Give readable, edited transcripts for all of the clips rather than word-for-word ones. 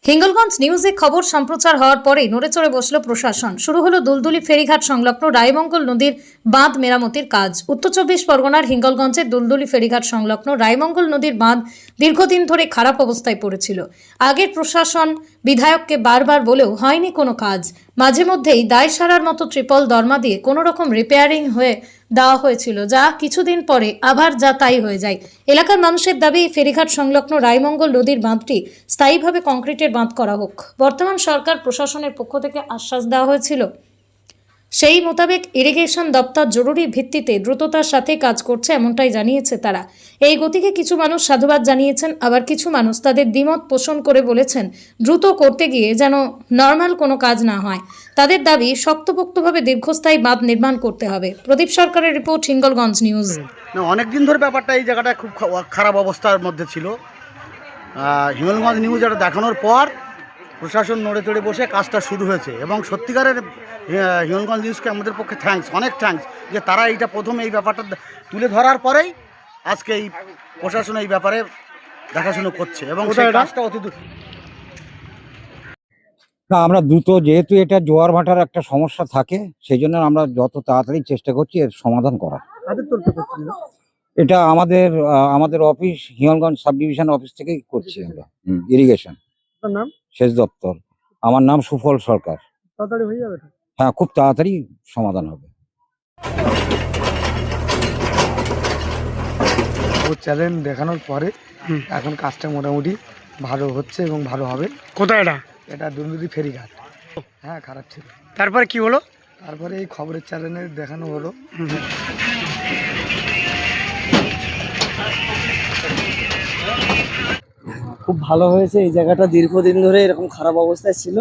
হিঙ্গলগঞ্জ নিউজে খবর সম্প্রচার হওয়ার পরেই নড়েচড়ে বসল প্রশাসন। শুরু হলো দুলদুলি ফেরিঘাট সংলগ্ন রায়মঙ্গল নদীর বাঁধ মেরামতির কাজ। উত্তর চব্বিশ পরগনার হিঙ্গলগঞ্জের দুলদুলি ফেরিঘাট সংলগ্ন রায়মঙ্গল নদীর বাঁধ দীর্ঘদিন ধরে খারাপ অবস্থায় পড়েছিল। আগের প্রশাসন বিধায়ককে বারবার বলেও হয়নি কোনো কাজ। মাঝে মধ্যেই দায় সারার মতো ট্রিপল দরমা দিয়ে কোনো রকম রিপেয়ারিং হয়ে দেওয়া হয়েছিল, যা কিছুদিন পরে আবার যা তাই হয়ে যায়। এলাকার মানুষের দাবি ফেরিঘাট সংলগ্ন রায়মঙ্গল নদীর বাঁধটি স্থায়ীভাবে কংক্রিটের বাঁধ করা হোক। বর্তমান সরকার প্রশাসনের পক্ষ থেকে আশ্বাস দেওয়া হয়েছিল, সেই মোতাবেক ইরিগেশন দপ্তর জরুরি ভিত্তিতে দ্রুততার সাথে কাজ করছে, এমনটাই জানিয়েছে তারা। এই গতিকে কিছু মানুষ সাধুবাদ জানিয়েছেন, আবার কিছু মানুষ তাদের দ্বিমত পোষণ করে বলেছেন দ্রুত করতে গিয়ে যেন নর্মাল কোনো কাজ না হয়। তাদের দাবি শক্তপোক্তভাবে দীর্ঘস্থায়ী বাঁধ নির্মাণ করতে হবে। প্রদীপ সরকারের রিপোর্ট, হিঙ্গলগঞ্জ নিউজ। অনেকদিন ধরে ব্যাপারটা এই জায়গাটা খুব খারাপ অবস্থার মধ্যে ছিল। হিঙ্গলগঞ্জ নিউজ এটা দেখানোর পর প্রশাসন নড়ে চড়ে বসে কাজটা শুরু হয়েছে এবং সত্যিকারের হিঙ্গলগঞ্জ নিউজকে আমাদের পক্ষে অনেক থ্যাঙ্কস যে তারা এইটা প্রথম এই ব্যাপারটা তুলে ধরার পরেই আজকে এই প্রশাসন এই ব্যাপারে দেখাশুনো করছে এবং কাজটা অতি না, আমরা দ্রুত, যেহেতু এটা জোয়ার ভাটার একটা সমস্যা থাকে, সেই জন্য আমরা যত তাড়াতাড়ি চেষ্টা করছি এর সমাধান করার। এটা আমাদের office, Hingalganj sub division office থেকেই করছি আমরা। ইরিগেশন নাম সেচ দপ্তর। আমার নাম সুফল সরকার। তাড়াতাড়ি হয়ে যাবে? হ্যাঁ, খুব তাড়াতাড়ি সমাধান হবে। চ্যালেঞ্জ দেখানোর পরে এখন কাজটা মোটামুটি ভালো হচ্ছে এবং ভালো হবে। কোথায় এটা দুলদুলি ফেরিঘাট। হ্যাঁ, খারাপ ছিল। তারপরে কি হলো? তারপরে এই খবরের চ্যানেলে দেখানো হলো। খুব ভালো হয়েছে। এই জায়গাটা দীর্ঘদিন ধরে এরকম খারাপ অবস্থায় ছিল,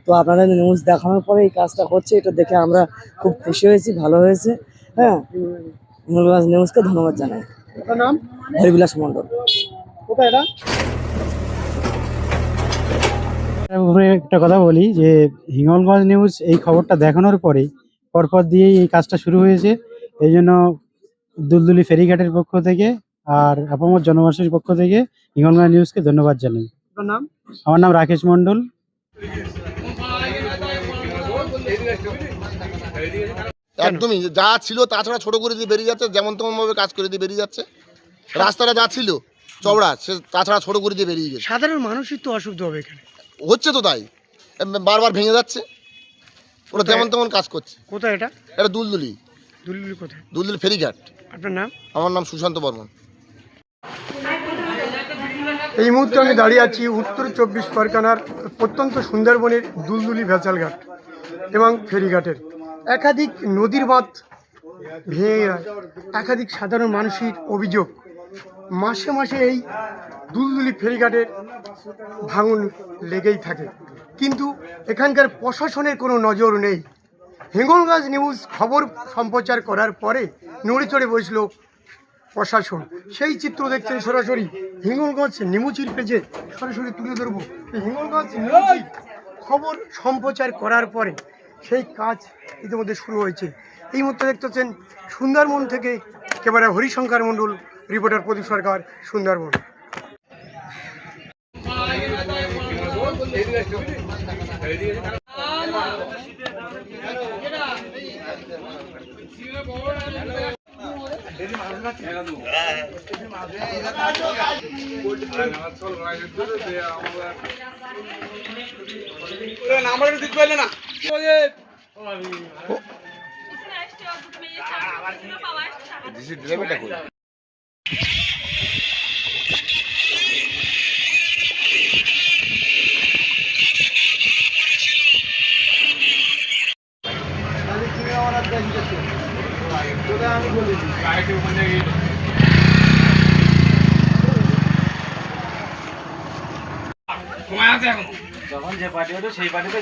তো আপনাদের নিউজ দেখানোর পরে এই কাজটা হচ্ছে, এটা দেখে আমরা খুব খুশি হয়েছি, ভালো হয়েছে। হ্যাঁ, হিঙ্গলগঞ্জ নিউজকে ধন্যবাদ জানাই। নাম হরিবিলাস মণ্ডল। কোথায় এটা? একটা কথা বলি যে হিঙ্গলগঞ্জ নিউজ এই খবরটা দেখানোর পরেই পরপর দিয়েই এই কাজটা শুরু হয়েছে। এই জন্য দুলদুলি ফেরিঘাটের পক্ষ থেকে আর আপামর জনমানুষের পক্ষ থেকে হিঙ্গলগঞ্জ নিউজকে ধন্যবাদ জানাই। নাম? আমার নাম রাকেশ মণ্ডল। একদমই যা ছিল তাছাড়া ছোট করে দিয়ে বেরিয়ে যাচ্ছে, যেমন তেমন ভাবে কাজ করে দিয়ে বেরিয়ে যাচ্ছে। রাস্তাটা যা ছিল চওড়া, সে তাছাড়া ছোট করে দিয়ে বেরিয়ে গেছে। সাধারণ মানুষই তো অসুবিধা হবে এখানে। হচ্ছে তো তাই, বারবার ভেঙে যাচ্ছে। ওরা যেমন তেমন কাজ করছে। কোথায় এটা? এটা দুলদুলি। দুলদুলি কোথায়? দুলদুলি ফেরিঘাট। আপনার নাম? আমার নাম সুশান্ত বর্মন। এই মুহূর্তে আমি দাঁড়িয়ে আছি উত্তর চব্বিশ পরগনার প্রত্যন্ত সুন্দরবনের দুলদুলি ভেচালঘাট এবং ফেরিঘাটের একাধিক নদীর বাঁধ ভেঙে যায়। একাধিক সাধারণ মানুষের অভিযোগ, মাসে মাসে এই দুলদুলি ফেরিঘাটের ভাঙন লেগেই থাকে, কিন্তু এখানকার প্রশাসনের কোনো নজর নেই। হিঙ্গলগঞ্জ নিউজ খবর সম্প্রচার করার পরে নড়ে চড়ে বসল প্রশাসন। সেই চিত্র দেখছেন সরাসরি হিঙ্গলগঞ্জ নিউজের পেজে সরাসরি তুলে ধরবো। হিঙ্গলগঞ্জ নিউজ খবর সম্প্রচার করার পরে সেই কাজ ইতিমধ্যে শুরু হয়েছে। এই মুহূর্তে দেখতেছেন সুন্দরবন থেকে ক্যামেরা হরিশঙ্কর মণ্ডল, রিপোর্টার প্রদীপ সরকার, সুন্দরবন। যখন যে পার্টি হতো সেই পার্টিতে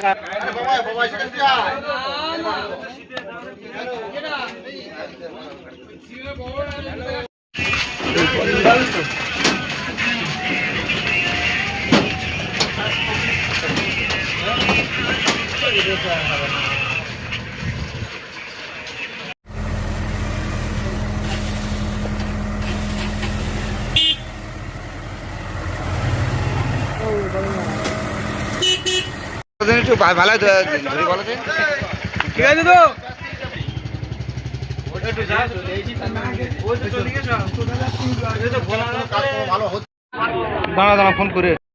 দাঁড়া ফোন করে